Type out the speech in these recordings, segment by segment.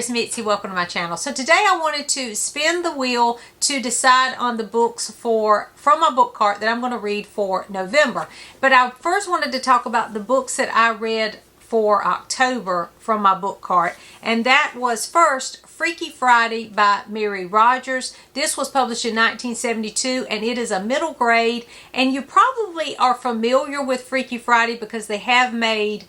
is Mitzi. Welcome to my channel. So today I wanted to spin the wheel to decide on the books from my book cart that I'm going to read for November. But I first wanted to talk about the books that I read for October from my book cart. And that was first Freaky Friday by Mary Rodgers. This was published in 1972 and it is a middle grade. And you probably are familiar with Freaky Friday because they have made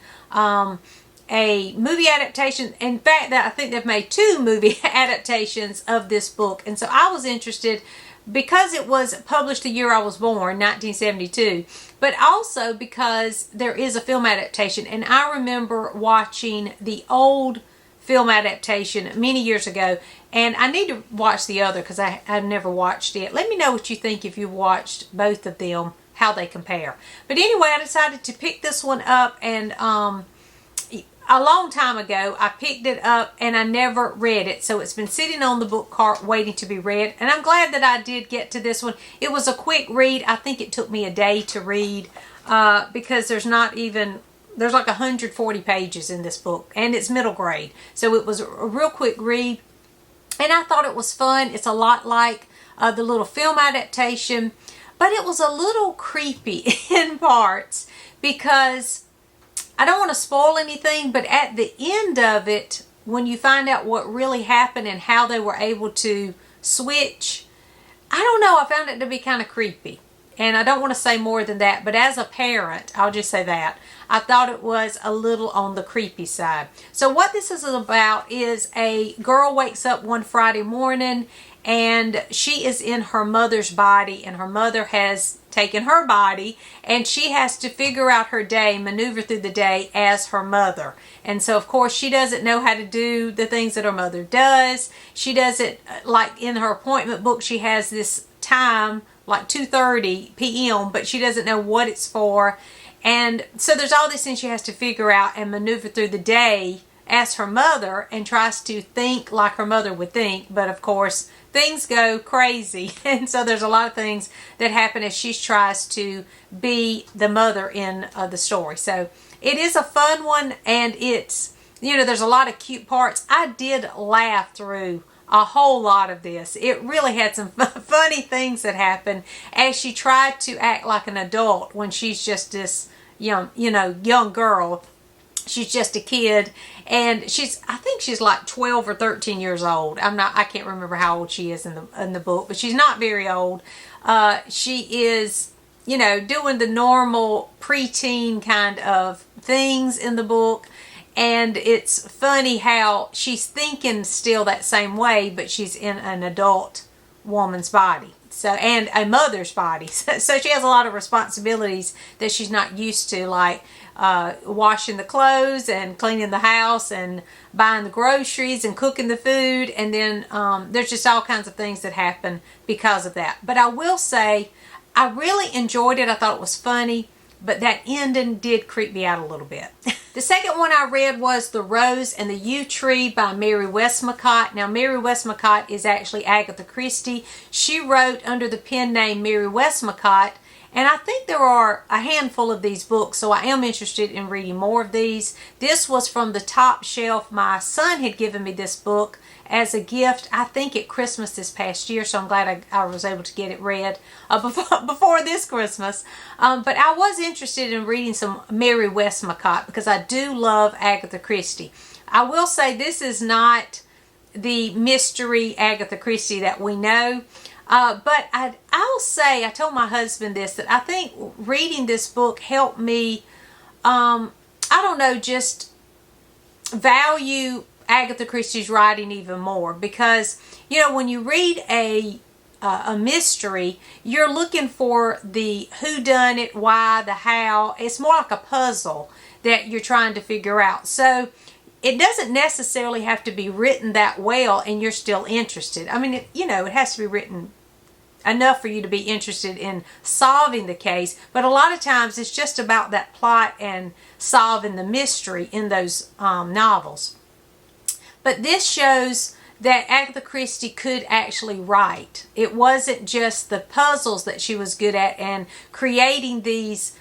a movie adaptation. In fact, I think they've made 2 movie adaptations of this book. And so I was interested because it was published the year I was born, 1972, but also because there is a film adaptation. And I remember watching the old film adaptation many years ago, and I need to watch the other because I've never watched it. Let me know what you think if you watched both of them, how they compare. But anyway, I decided to pick this one up, and a long time ago I picked it up and I never read it, so it's been sitting on the book cart waiting to be read, and I'm glad that I did get to this one. It was a quick read. I think it took me a day to read because there's like 140 pages in this book and it's middle grade, so it was a real quick read and I thought it was fun. It's a lot like the little film adaptation, but it was a little creepy in parts because I don't want to spoil anything, but at the end of it, when you find out what really happened and how they were able to switch, I don't know, I found it to be kind of creepy. And I don't want to say more than that, but as a parent, I'll just say that, I thought it was a little on the creepy side. So what this is about is a girl wakes up one Friday morning and she is in her mother's body, and her mother has taken her body, and she has to figure out her day, maneuver through the day as her mother. And so of course she doesn't know how to do the things that her mother does. She doesn't, like in her appointment book, she has this time like 2:30 p.m. but she doesn't know what it's for. And so there's all these things she has to figure out and maneuver through the day as her mother, and tries to think like her mother would think, but of course things go crazy, and so there's a lot of things that happen as she tries to be the mother in the story. So it is a fun one, and it's, you know, there's a lot of cute parts. I did laugh through a whole lot of this. It really had some funny things that happened as she tried to act like an adult when she's just this young girl. She's just a kid, and I think she's like 12 or 13 years old. I can't remember how old she is in the book, but she's not very old. She is, doing the normal preteen kind of things in the book, and it's funny how she's thinking still that same way, but she's in an adult woman's body. So, and a mother's body. So she has a lot of responsibilities that she's not used to, like washing the clothes and cleaning the house and buying the groceries and cooking the food. And then there's just all kinds of things that happen because of that. But I will say, I really enjoyed it. I thought it was funny, but that ending did creep me out a little bit. The second one I read was The Rose and the Yew Tree by Mary Westmacott. Now, Mary Westmacott is actually Agatha Christie. She wrote under the pen name Mary Westmacott, and I think there are a handful of these books, so I am interested in reading more of these. This was from the top shelf. My son had given me this book as a gift, I think at Christmas this past year, so I'm glad I was able to get it read before this Christmas. But I was interested in reading some Mary Westmacott because I do love Agatha Christie. I will say this is not the mystery Agatha Christie that we know, but I'll say, I told my husband this, that I think reading this book helped me, I don't know, just value Agatha Christie's writing even more, because when you read a mystery, you're looking for the whodunit, why, the how. It's more like a puzzle that you're trying to figure out. So it doesn't necessarily have to be written that well and you're still interested. I mean, it has to be written enough for you to be interested in solving the case, but a lot of times it's just about that plot and solving the mystery in those novels. But this shows that Agatha Christie could actually write. It wasn't just the puzzles that she was good at and creating these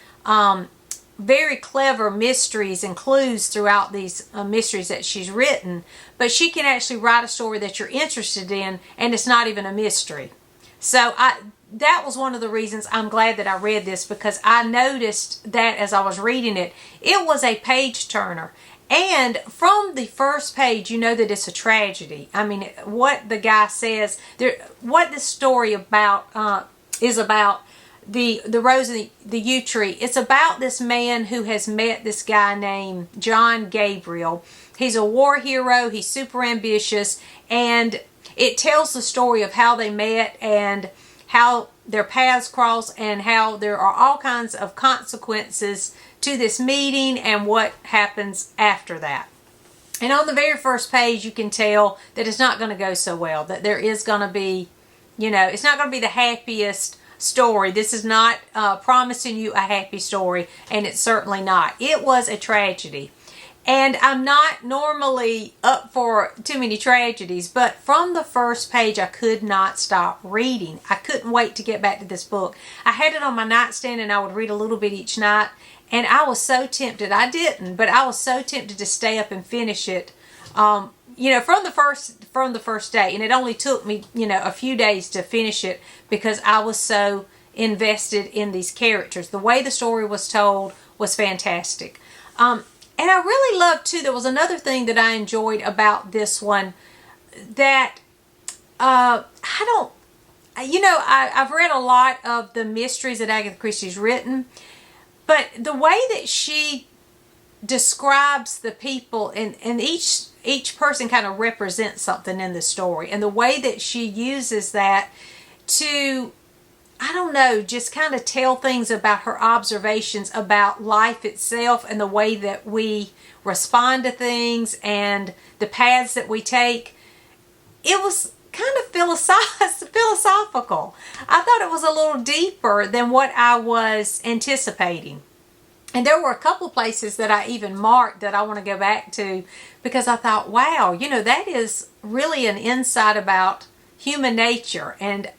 very clever mysteries and clues throughout these mysteries that she's written, but she can actually write a story that you're interested in and it's not even a mystery. So that was one of the reasons I'm glad that I read this, because I noticed that as I was reading it, it was a page turner. And from the first page, you know that it's a tragedy. I mean, what the guy says, what this story about is about the rose and the yew tree. It's about this man who has met this guy named John Gabriel. He's a war hero. He's super ambitious, and it tells the story of how they met and how their paths cross and how there are all kinds of consequences to this meeting and what happens after that. And on the very first page, you can tell that it's not going to go so well, that there is going to be, it's not going to be the happiest story. This is not promising you a happy story, and it's certainly not. It was a tragedy. And I'm not normally up for too many tragedies, but from the first page, I could not stop reading. I couldn't wait to get back to this book. I had it on my nightstand, and I would read a little bit each night, and I was so tempted. I didn't, but I was so tempted to stay up and finish it. From the first day, and it only took me, a few days to finish it because I was so invested in these characters. The way the story was told was fantastic. And I really loved, too, there was another thing that I enjoyed about this one that I've read a lot of the mysteries that Agatha Christie's written, but the way that she describes the people and each person kind of represents something in the story, and the way that she uses that to, just kind of tell things about her observations about life itself and the way that we respond to things and the paths that we take. It was kind of philosophical. I thought it was a little deeper than what I was anticipating. And there were a couple places that I even marked that I want to go back to, because I thought, wow, that is really an insight about human nature, and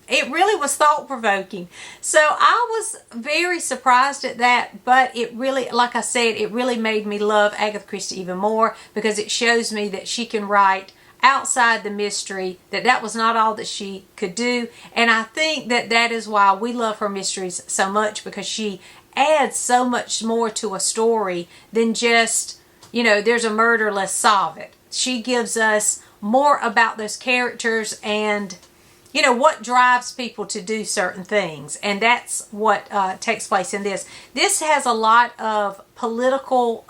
it really was thought-provoking. So I was very surprised at that, but it really, like I said, it really made me love Agatha Christie even more, because it shows me that she can write outside the mystery, that was not all that she could do. And I think that is why we love her mysteries so much, because she adds so much more to a story than just, there's a murder, let's solve it. She gives us more about those characters and what drives people to do certain things. And that's what takes place in this. This has a lot of political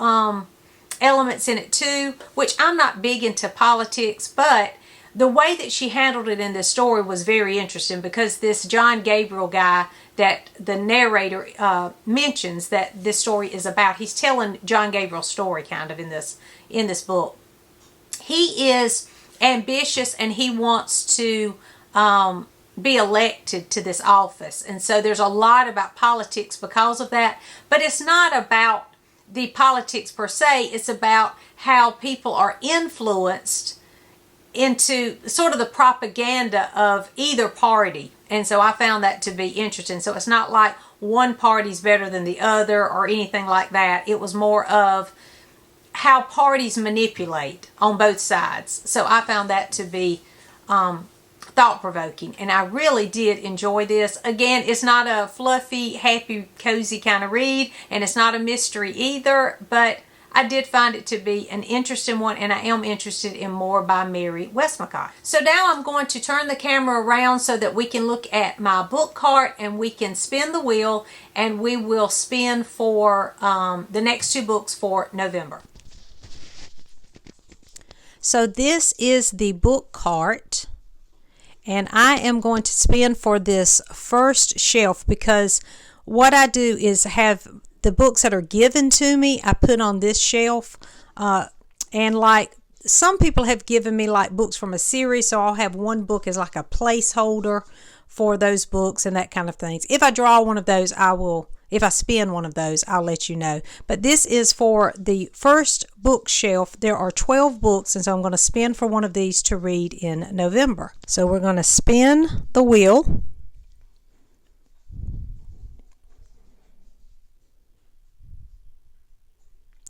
elements in it too, which I'm not big into politics, but the way that she handled it in this story was very interesting, because this John Gabriel guy that the narrator mentions that this story is about, he's telling John Gabriel's story kind of in this book. He is ambitious and he wants to be elected to this office. And so there's a lot about politics because of that. But it's not about the politics per se. It's about how people are influenced into sort of the propaganda of either party. And so I found that to be interesting. So it's not like one party's better than the other or anything like that. It was more of how parties manipulate on both sides. So I found that to be thought-provoking, and I really did enjoy this. Again, it's not a fluffy, happy, cozy kind of read, and it's not a mystery either, but I did find it to be an interesting one, and I am interested in more by Mary Westmacott. So now I'm going to turn the camera around so that we can look at my book cart, and we can spin the wheel, and we will spin for the next two books for November. So this is the book cart, and I am going to spin for this first shelf, because what I do is have the books that are given to me, I put on this shelf, and like some people have given me like books from a series, so I'll have one book as like a placeholder for those books and that kind of things. If I draw one of those, if I spin one of those, I'll let you know. But this is for the first bookshelf. There are 12 books, and so I'm going to spin for one of these to read in November. So we're going to spin the wheel.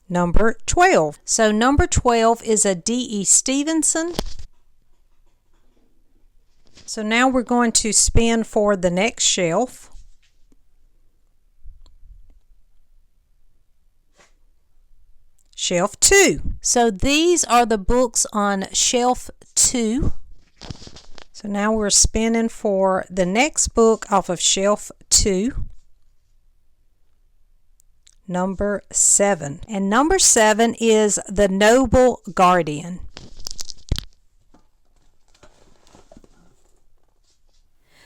number 12. So number 12 is a D.E. Stevenson. So now we're going to spin for the next shelf. Shelf 2. So these are the books on shelf 2. So now we're spinning for the next book off of shelf 2. Number 7. And number 7 is The Noble Guardian.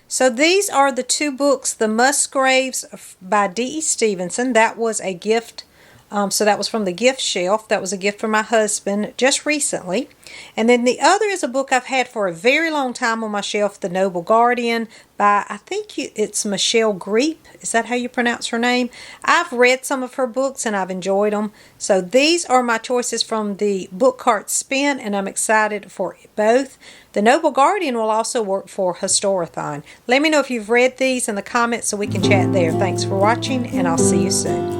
So these are the two books, The Musgraves by D.E. Stevenson. That was a gift. So that was from the gift shelf. That was a gift from my husband just recently. And then the other is a book I've had for a very long time on my shelf, The Noble Guardian by, I think it's Michelle Greep. Is that how you pronounce her name? I've read some of her books and I've enjoyed them. So these are my choices from the book cart spin, and I'm excited for both. The Noble Guardian will also work for Historathon. Let me know if you've read these in the comments so we can chat there. Thanks for watching, and I'll see you soon.